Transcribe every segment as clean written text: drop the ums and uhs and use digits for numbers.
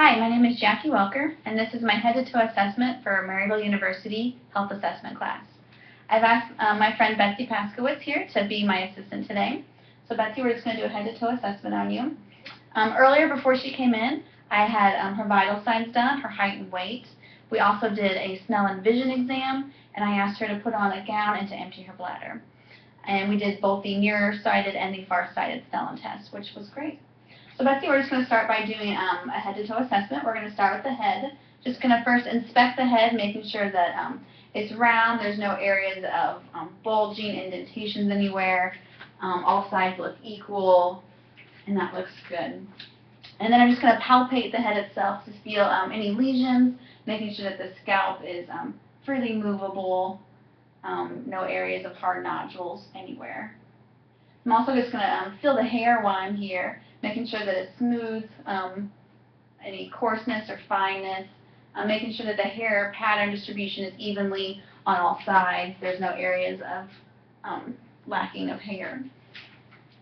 Hi, my name is Jackie Welker, and this is my head-to-toe assessment for Maryville University Health Assessment class. I've asked my friend Betsy Paskowitz here to be my assistant today. So Betsy, we're just going to do a head-to-toe assessment on you. Earlier, before she came in, I had her vital signs done, her height and weight. We also did a smell and vision exam, and I asked her to put on a gown and to empty her bladder. And we did both the near-sighted and the far-sighted Snellen test, which was great. So Betsy, we're just going to start by doing a head-to-toe assessment. We're going to start with the head. Just going to first inspect the head, making sure that it's round, there's no areas of bulging, indentations anywhere. All sides look equal, and that looks good. And then I'm just going to palpate the head itself to feel any lesions, making sure that the scalp is freely movable, no areas of hard nodules anywhere. I'm also just going to feel the hair while I'm here, making sure that it's smooth, any coarseness or fineness, making sure that the hair pattern distribution is evenly on all sides. There's no areas of lacking of hair.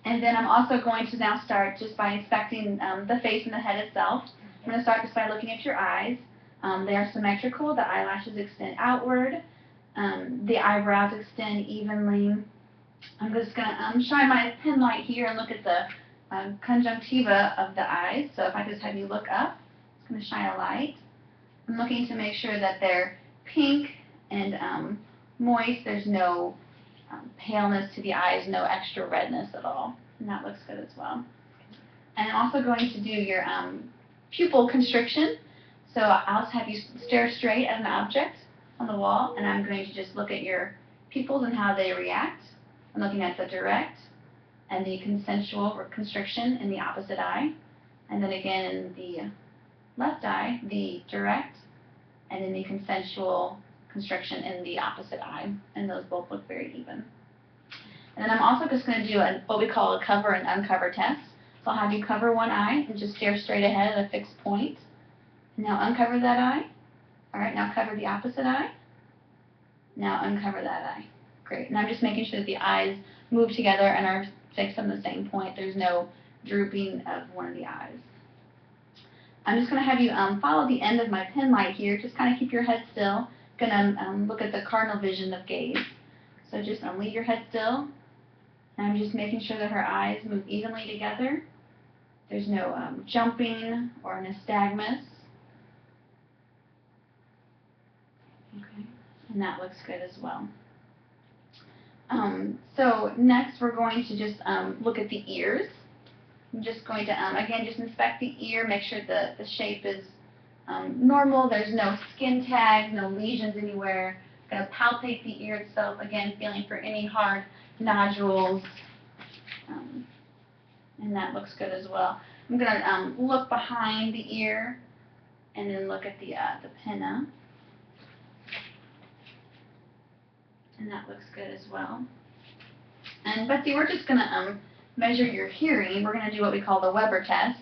And then I'm also going to now start just by inspecting the face and the head itself. I'm going to start just by looking at your eyes. They are symmetrical. The eyelashes extend outward. The eyebrows extend evenly. I'm just going to shine my pen light here and look at the conjunctiva of the eyes. So if I just have you look up, it's going to shine a light. I'm looking to make sure that they're pink and moist. There's no paleness to the eyes, no extra redness at all. And that looks good as well. And I'm also going to do your pupil constriction. So I'll just have you stare straight at an object on the wall, and I'm going to just look at your pupils and how they react. I'm looking at the direct and the consensual constriction in the opposite eye. And then again in the left eye, the direct and then the consensual constriction in the opposite eye. And those both look very even. And then I'm also just going to do what we call a cover and uncover test. So I'll have you cover one eye and just stare straight ahead at a fixed point. And now uncover that eye. All right, now cover the opposite eye. Now uncover that eye. Great. And I'm just making sure that the eyes move together and are fixed on the same point. There's no drooping of one of the eyes. I'm just going to have you follow the end of my pen light here. Just kind of keep your head still. Going to look at the cardinal vision of gaze. So just leave your head still. And I'm just making sure that her eyes move evenly together. There's no jumping or nystagmus. Okay. And that looks good as well. So next we're going to just look at the ears. I'm just going to, again, just inspect the ear, make sure the shape is normal. There's no skin tags, no lesions anywhere. I'm going to palpate the ear itself, again, feeling for any hard nodules. And that looks good as well. I'm going to look behind the ear and then look at the pinna. And that looks good as well. And Betsy, we're just going to measure your hearing. We're going to do what we call the Weber test.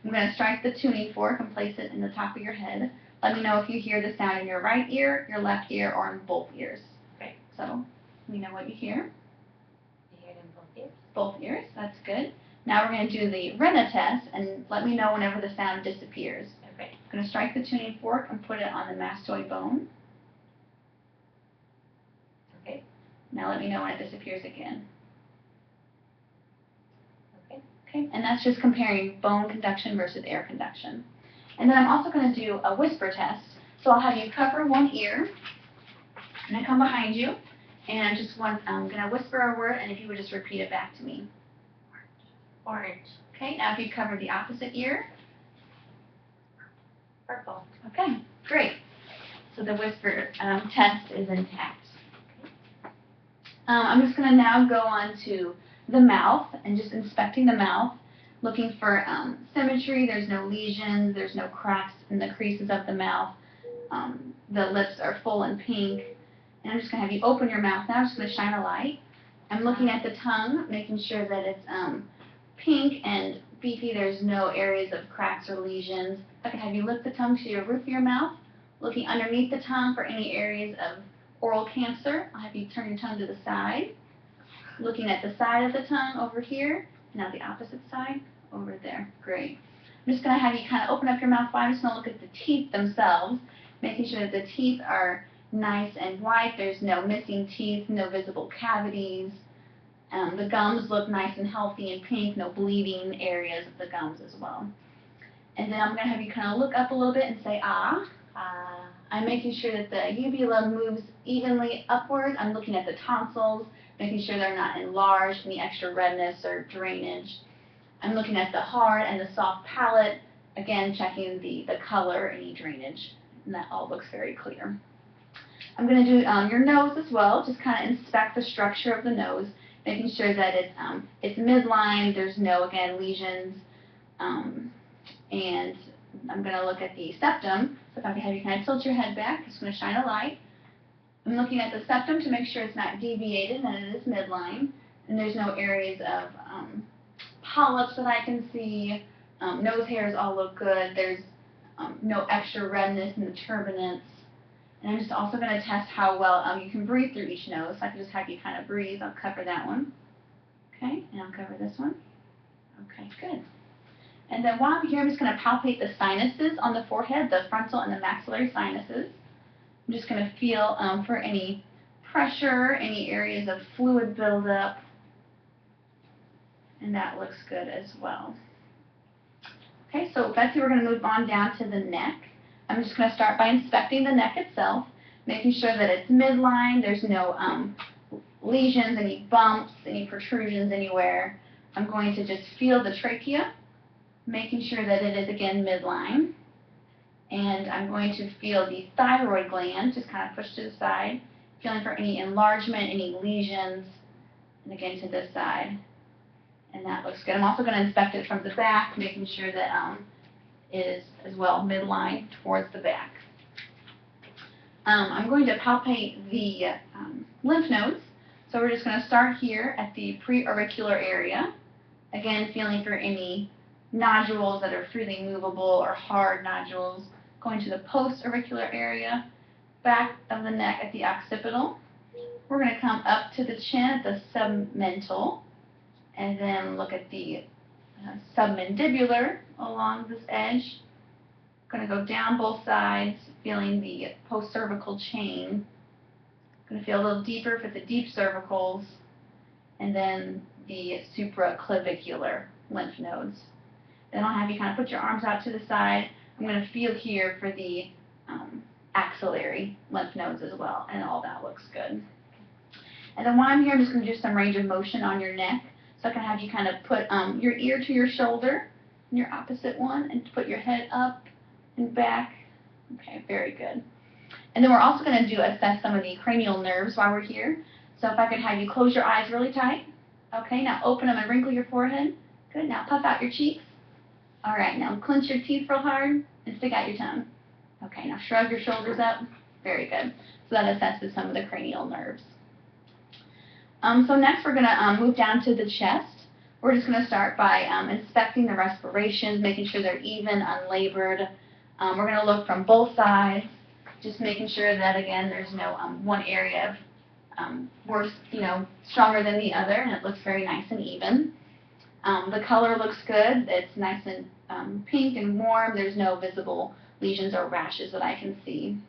I'm going to strike the tuning fork and place it in the top of your head. Let me know if you hear the sound in your right ear, your left ear, or in both ears. Okay. So let me know what you hear. I hear it in both ears. Both ears. That's good. Now we're going to do the Rena test, and let me know whenever the sound disappears. Okay. I'm going to strike the tuning fork and put it on the mastoid bone. Okay. Now let me know when it disappears again. Okay. Okay, and that's just comparing bone conduction versus air conduction. And then I'm also going to do a whisper test. So I'll have you cover one ear, and I come behind you, and I'm going to whisper a word, and if you would just repeat it back to me. Orange. Okay, now if you cover the opposite ear. Purple. Okay, great. So the whisper test is intact. I'm just going to now go on to the mouth and just inspecting the mouth, looking for symmetry. There's no lesions, there's no cracks in the creases of the mouth. The lips are full and pink. And I'm just going to have you open your mouth now. I'm just going to shine a light. I'm looking at the tongue, making sure that it's pink and beefy. There's no areas of cracks or lesions. I can have you lift the tongue to your roof of your mouth, looking underneath the tongue for any areas of oral cancer. I'll have you turn your tongue to the side, looking at the side of the tongue over here, now the opposite side over there. Great. I'm just going to have you kind of open up your mouth wide. I'm just going to look at the teeth themselves, making sure that the teeth are nice and white. There's no missing teeth, no visible cavities. The gums look nice and healthy and pink, no bleeding areas of the gums as well. And then I'm going to have you kind of look up a little bit and say, ah. I'm making sure that the uvula moves evenly upward. I'm looking at the tonsils, making sure they're not enlarged, any extra redness or drainage. I'm looking at the hard and the soft palate, again checking the color, any drainage, and that all looks very clear. I'm going to do your nose as well, just kind of inspect the structure of the nose, making sure that it's midline, there's no, again, lesions, and I'm going to look at the septum. So if I can have you kind of tilt your head back, just going to shine a light. I'm looking at the septum to make sure it's not deviated and it is midline, and there's no areas of polyps that I can see. Nose hairs all look good. There's no extra redness in the turbinates. And I'm just also going to test how well you can breathe through each nose. So I can just have you kind of breathe. I'll cover that one. Okay, and I'll cover this one. Okay, good. And then while I'm here, I'm just going to palpate the sinuses on the forehead, the frontal and the maxillary sinuses. I'm just going to feel for any pressure, any areas of fluid buildup. And that looks good as well. Okay, so Betsy, we're going to move on down to the neck. I'm just going to start by inspecting the neck itself, making sure that it's midline, there's no lesions, any bumps, any protrusions anywhere. I'm going to just feel the trachea, making sure that it is, again, midline. And I'm going to feel the thyroid gland, just kind of push to the side, feeling for any enlargement, any lesions, and again to this side. And that looks good. I'm also going to inspect it from the back, making sure that it is as well midline towards the back. I'm going to palpate the lymph nodes. So we're just going to start here at the preauricular area. Again, feeling for any nodules that are freely movable or hard nodules. Going to the postauricular area, back of the neck at the occipital. We're going to come up to the chin at the submental, and then look at the submandibular along this edge. Going to go down both sides, feeling the postcervical chain. Going to feel a little deeper for the deep cervicals, and then the supraclavicular lymph nodes. Then I'll have you kind of put your arms out to the side. I'm going to feel here for the axillary lymph nodes as well, and all that looks good. And then while I'm here, I'm just going to do some range of motion on your neck. So I can have you kind of put your ear to your shoulder, and your opposite one, and put your head up and back. Okay, very good. And then we're also going to assess some of the cranial nerves while we're here. So if I could have you close your eyes really tight. Okay, now open them and wrinkle your forehead. Good, now puff out your cheeks. All right, now clench your teeth real hard and stick out your tongue. Okay, now shrug your shoulders up. Very good. So that assesses some of the cranial nerves. So next we're going to move down to the chest. We're just going to start by inspecting the respirations, making sure they're even, unlabored. We're going to look from both sides, just making sure that, again, there's no one area of worse, stronger than the other, and it looks very nice and even. The color looks good. It's nice and pink and warm. There's no visible lesions or rashes that I can see.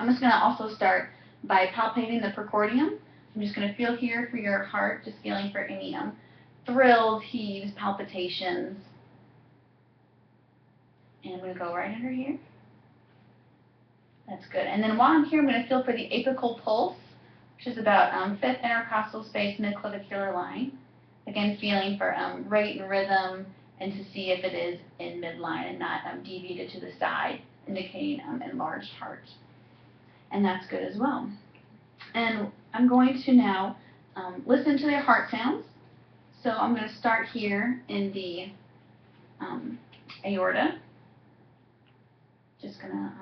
I'm just going to also start by palpating the precordium. I'm just going to feel here for your heart, just feeling for any thrills, heaves, palpitations. And I'm going to go right under here. That's good. And then while I'm here, I'm going to feel for the apical pulse, which is about 5th intercostal space, mid-clavicular line. Again, feeling for rate and rhythm, and to see if it is in midline and not deviated to the side, indicating enlarged heart. And that's good as well. And I'm going to now listen to their heart sounds. So I'm going to start here in the aorta. Just going to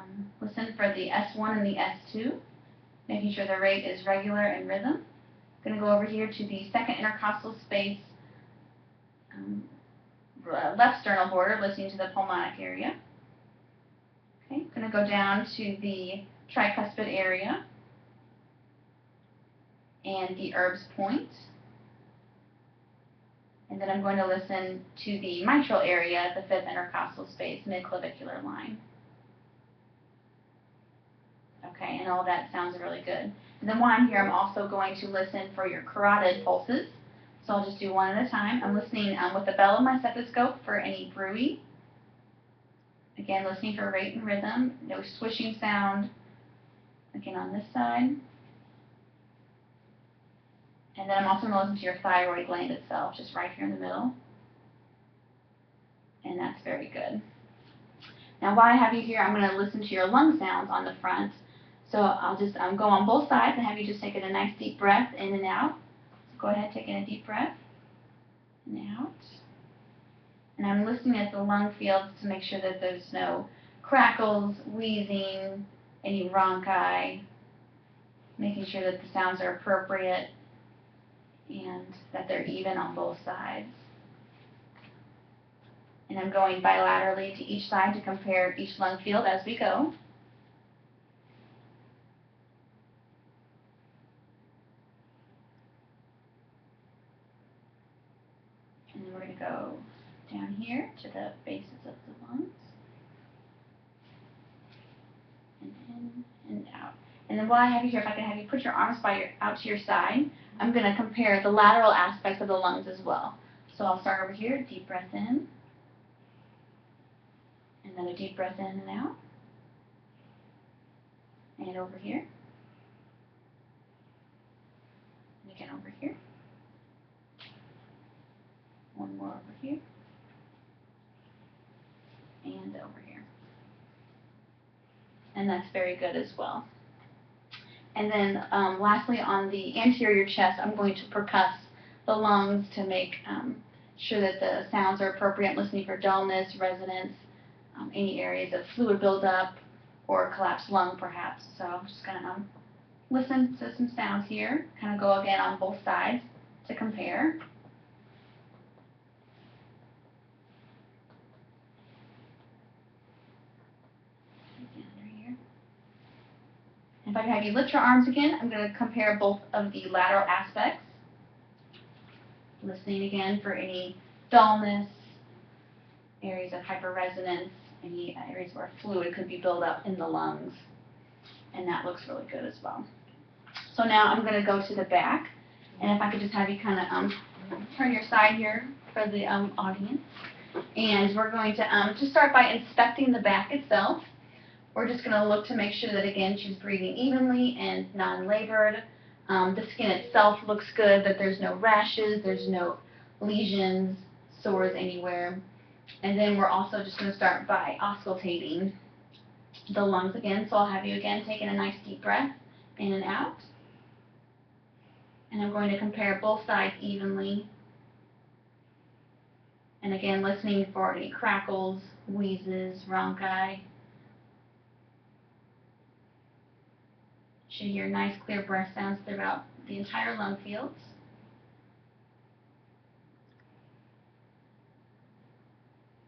listen for the S1 and the S2, making sure the rate is regular and rhythm. Going to go over here to the 2nd intercostal space, left sternal border, listening to the pulmonic area. Okay, going to go down to the tricuspid area and the Erb's point. And then I'm going to listen to the mitral area, the fifth intercostal space, mid-clavicular line. Okay, and all that sounds really good. And then while I'm here, I'm also going to listen for your carotid pulses. So I'll just do one at a time. I'm listening with the bell of my stethoscope for any bruit. Again, listening for rate and rhythm, no swishing sound. Again, on this side. And then I'm also going to listen to your thyroid gland itself, just right here in the middle. And that's very good. Now, while I have you here, I'm going to listen to your lung sounds on the front. So I'll just go on both sides and have you just take a nice deep breath in and out. So go ahead, taking a deep breath and out. And I'm listening at the lung fields to make sure that there's no crackles, wheezing, any rhonchi, making sure that the sounds are appropriate and that they're even on both sides. And I'm going bilaterally to each side to compare each lung field as we go. And then we're going to go down here to the bases of the lungs. And in and out. And then while I have you here, if I can have you put your arms out to your side, I'm going to compare the lateral aspects of the lungs as well. So I'll start over here, deep breath in. And then a deep breath in and out. And over here. And again over here. One more over here. And over here. And that's very good as well. And then lastly, on the anterior chest, I'm going to percuss the lungs to make sure that the sounds are appropriate, listening for dullness, resonance, any areas of fluid buildup or collapsed lung perhaps. So I'm just going to listen to some sounds here, kind of go again on both sides to compare. If I can have you lift your arms again, I'm going to compare both of the lateral aspects. Listening again for any dullness, areas of hyperresonance, any areas where fluid could be built up in the lungs. And that looks really good as well. So now I'm going to go to the back. And if I could just have you kind of turn your side here for the audience. And we're going to just start by inspecting the back itself. We're just going to look to make sure that, again, she's breathing evenly and non-labored. The skin itself looks good, that there's no rashes, there's no lesions, sores anywhere. And then we're also just going to start by auscultating the lungs again. So I'll have you again taking a nice deep breath in and out. And I'm going to compare both sides evenly. And again, listening for any crackles, wheezes, rhonchi. Should hear nice clear breath sounds throughout the entire lung fields.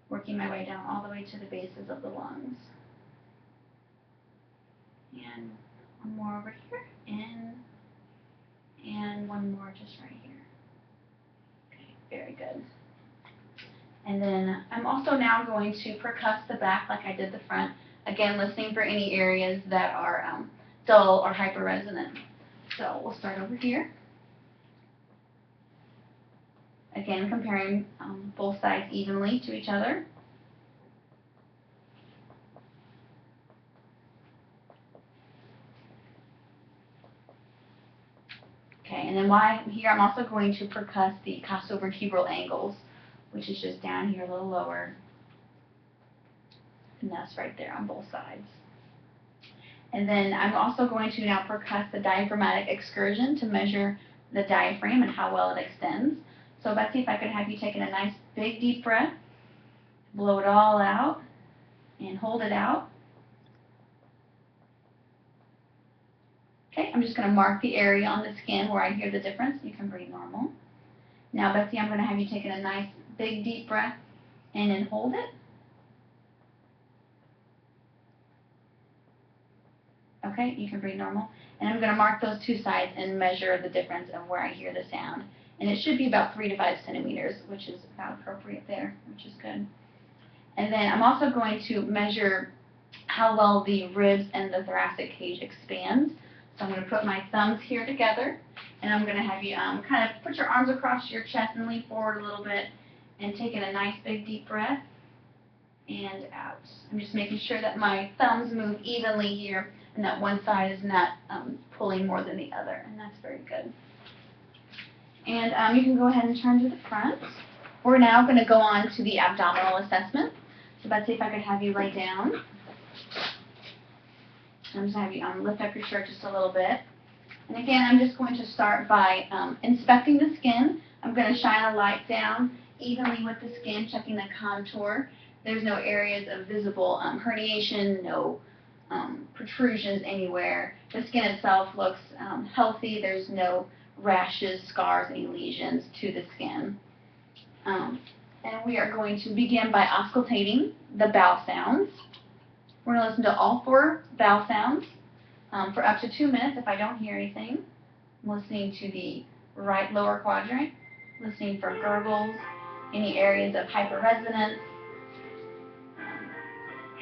Working my way down all the way to the bases of the lungs. And one more over here, and one more just right here. Okay, very good. And then I'm also now going to percuss the back like I did the front. Again, listening for any areas that are dull or hyperresonant. So we'll start over here. Again, comparing both sides evenly to each other. Okay, and then while I'm here, I'm also going to percuss the costovertebral angles, which is just down here a little lower. And that's right there on both sides. And then I'm also going to now percuss the diaphragmatic excursion to measure the diaphragm and how well it extends. So Betsy, if I could have you taking a nice big deep breath, blow it all out, and hold it out. Okay, I'm just going to mark the area on the skin where I hear the difference. You can breathe normal. Now Betsy, I'm going to have you taking a nice big deep breath in and hold it. Okay, you can breathe normal. And I'm going to mark those two sides and measure the difference of where I hear the sound. And it should be about 3 to 5 centimeters, which is about appropriate there, which is good. And then I'm also going to measure how well the ribs and the thoracic cage expand. So I'm going to put my thumbs here together, and I'm going to have you kind of put your arms across your chest and lean forward a little bit, and take in a nice big deep breath, and out. I'm just making sure that my thumbs move evenly here, and that one side is not pulling more than the other, and that's very good. And you can go ahead and turn to the front. We're now going to go on to the abdominal assessment. So Betsy, if I could have you lay down. I'm just going to have you lift up your shirt just a little bit. And again, I'm just going to start by inspecting the skin. I'm going to shine a light down evenly with the skin, checking the contour. There's no areas of visible herniation, no protrusions anywhere. The skin itself looks healthy. There's no rashes, scars, any lesions to the skin. And we are going to begin by auscultating the bowel sounds. We're going to listen to all 4 bowel sounds for up to 2 minutes if I don't hear anything. I'm listening to the right lower quadrant, listening for gurgles, any areas of hyperresonance,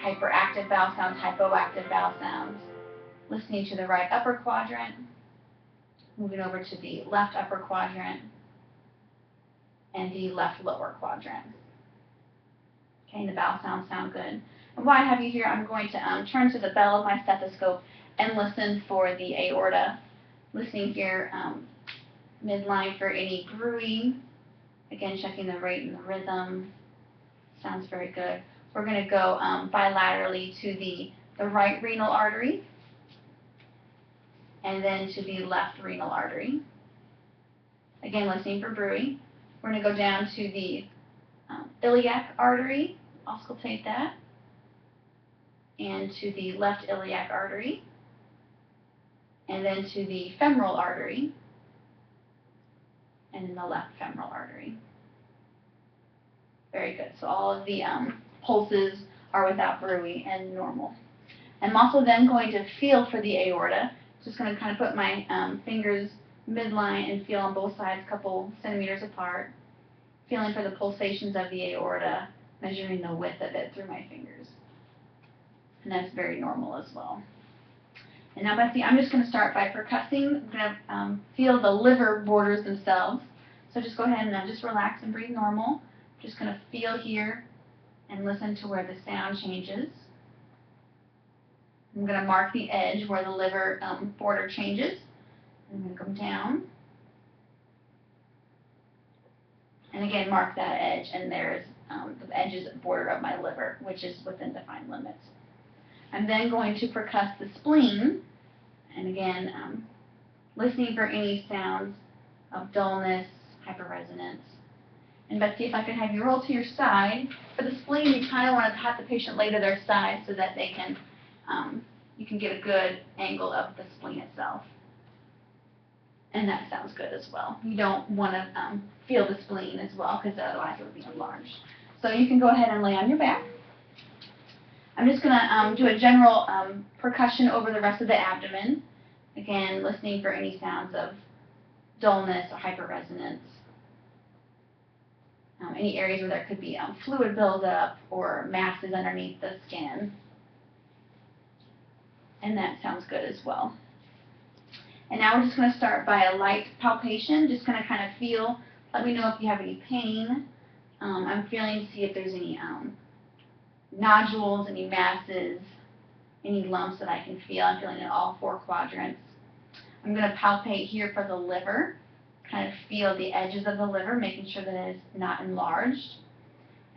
hyperactive bowel sounds, hypoactive bowel sounds, listening to the right upper quadrant, moving over to the left upper quadrant, and the left lower quadrant. Okay, and the bowel sounds sound good. And while I have you here, I'm going to turn to the bell of my stethoscope and listen for the aorta. Listening here midline for any bruising. Again, checking the rate and the rhythm. Sounds very good. We're going to go bilaterally to the right renal artery, and then to the left renal artery. Again, listening for bruit. We're going to go down to the iliac artery, auscultate that, and to the left iliac artery, and then to the femoral artery, and then the left femoral artery. Very good. So all of the pulses are without bruit and normal. I'm also then going to feel for the aorta. Just going to kind of put my fingers midline and feel on both sides, a couple centimeters apart. Feeling for the pulsations of the aorta, measuring the width of it through my fingers. And that's very normal as well. And now, Betsy, I'm just going to start by percussing. I'm going to feel the liver borders themselves. So just go ahead and just relax and breathe normal. Just going to feel here and listen to where the sound changes. I'm going to mark the edge where the liver border changes. I'm going to come down. And again, mark that edge, and there's the edges border of my liver, which is within defined limits. I'm then going to percuss the spleen, and again, listening for any sounds of dullness, hyperresonance. And Betsy, if I could have you roll to your side. For the spleen, you kind of want to have the patient lay to their side so that they can, you can get a good angle of the spleen itself. And that sounds good as well. You don't want to feel the spleen as well, because otherwise it would be enlarged. So you can go ahead and lay on your back. I'm just going to do a general percussion over the rest of the abdomen. Again, listening for any sounds of dullness or hyperresonance. Any areas where there could be fluid buildup or masses underneath the skin. And that sounds good as well. And now we're just going to start by a light palpation. Just going to kind of feel, let me know if you have any pain. I'm feeling to see if there's any nodules, any masses, any lumps that I can feel. I'm feeling in all 4 quadrants. I'm going to palpate here for the liver. Kind of feel the edges of the liver, making sure that it is not enlarged.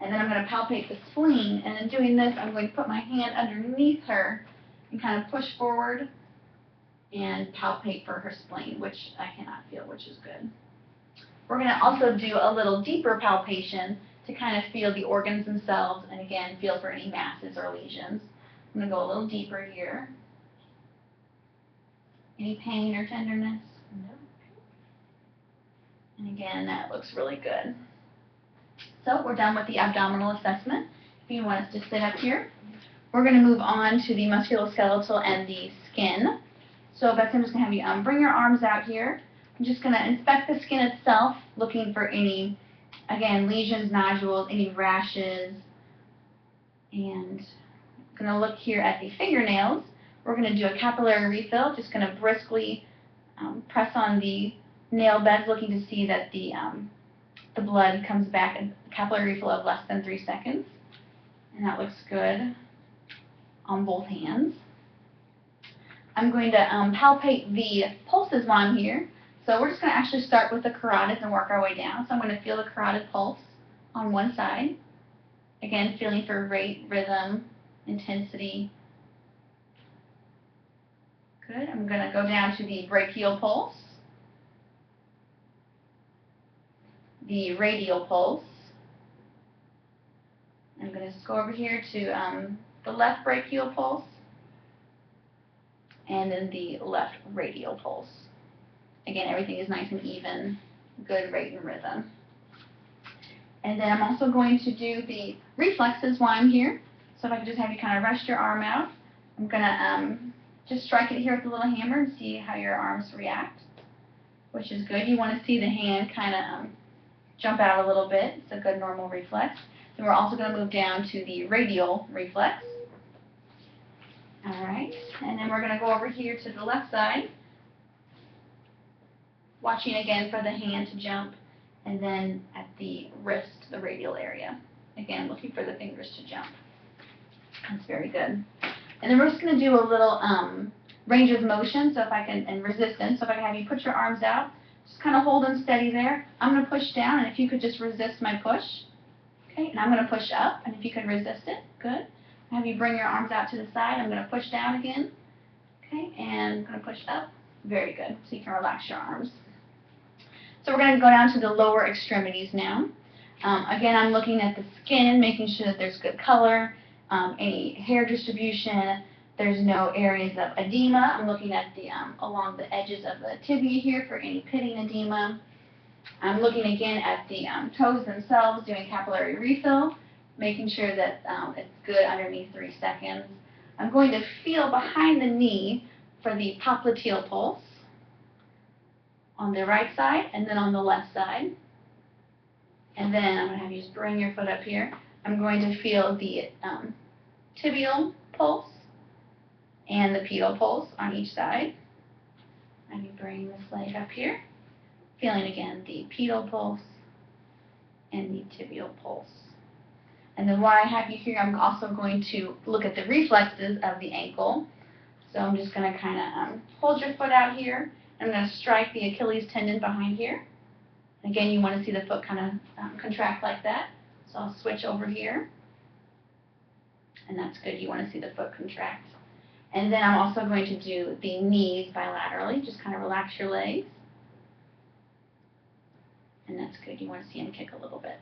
And then I'm going to palpate the spleen. And in doing this, I'm going to put my hand underneath her and kind of push forward and palpate for her spleen, which I cannot feel, which is good. We're going to also do a little deeper palpation to kind of feel the organs themselves, and again, feel for any masses or lesions. I'm going to go a little deeper here. Any pain or tenderness? No. And again, that looks really good. So we're done with the abdominal assessment. If you want us to sit up here, we're going to move on to the musculoskeletal and the skin. So Betsy, I'm just going to have you bring your arms out here. I'm just going to inspect the skin itself, looking for any, again, lesions, nodules, any rashes. And I'm going to look here at the fingernails. We're going to do a capillary refill, just going to briskly press on the nail beds, looking to see that the blood comes back, a capillary refill of less than 3 seconds. And that looks good on both hands. I'm going to palpate the pulses while I'm here. So we're just going to actually start with the carotids and work our way down. So I'm going to feel the carotid pulse on one side. Again, feeling for rate, rhythm, intensity. Good. I'm going to go down to the brachial pulse, the radial pulse. I'm going to go over here to the left brachial pulse, and then the left radial pulse. Again, everything is nice and even, good rate and rhythm. And then I'm also going to do the reflexes while I'm here. So if I could just have you kind of rest your arm out. I'm going to just strike it here with a little hammer and see how your arms react, which is good. You want to see the hand kind of jump out a little bit. It's a good normal reflex. Then we're also going to move down to the radial reflex. All right, and then we're going to go over here to the left side, watching again for the hand to jump, and then at the wrist, the radial area. Again, looking for the fingers to jump. That's very good. And then we're just going to do a little range of motion, so if I can, and resistance. So if I can have you put your arms out, just kind of hold them steady there. I'm going to push down, and if you could just resist my push. Okay, and I'm going to push up, and if you can resist it, good. Have you bring your arms out to the side. I'm going to push down again. Okay, and I'm going to push up. Very good. So you can relax your arms. So we're going to go down to the lower extremities now. Again, I'm looking at the skin, making sure that there's good color, any hair distribution. There's no areas of edema. I'm looking at the along the edges of the tibia here for any pitting edema. I'm looking again at the toes themselves, doing capillary refill, making sure that it's good underneath 3 seconds. I'm going to feel behind the knee for the popliteal pulse on the right side and then on the left side. And then I'm going to have you just bring your foot up here. I'm going to feel the tibial pulse and the pedal pulse on each side. And you bring this leg up here, feeling again the pedal pulse and the tibial pulse. And then while I have you here, I'm also going to look at the reflexes of the ankle. So I'm just going to kind of hold your foot out here. I'm going to strike the Achilles tendon behind here. Again, you want to see the foot kind of contract like that. So I'll switch over here. And that's good. You want to see the foot contract. And then I'm also going to do the knees bilaterally. Just kind of relax your legs. And that's good. You want to see them kick a little bit.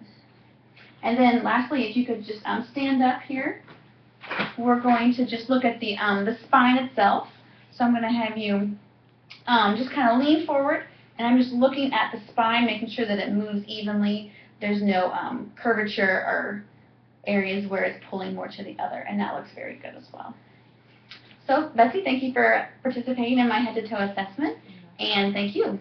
And then lastly, if you could just stand up here, we're going to just look at the spine itself. So I'm going to have you just kind of lean forward, and I'm just looking at the spine, making sure that it moves evenly. There's no curvature or areas where it's pulling more to the other, and that looks very good as well. So Betsy, thank you for participating in my head-to-toe assessment, and thank you.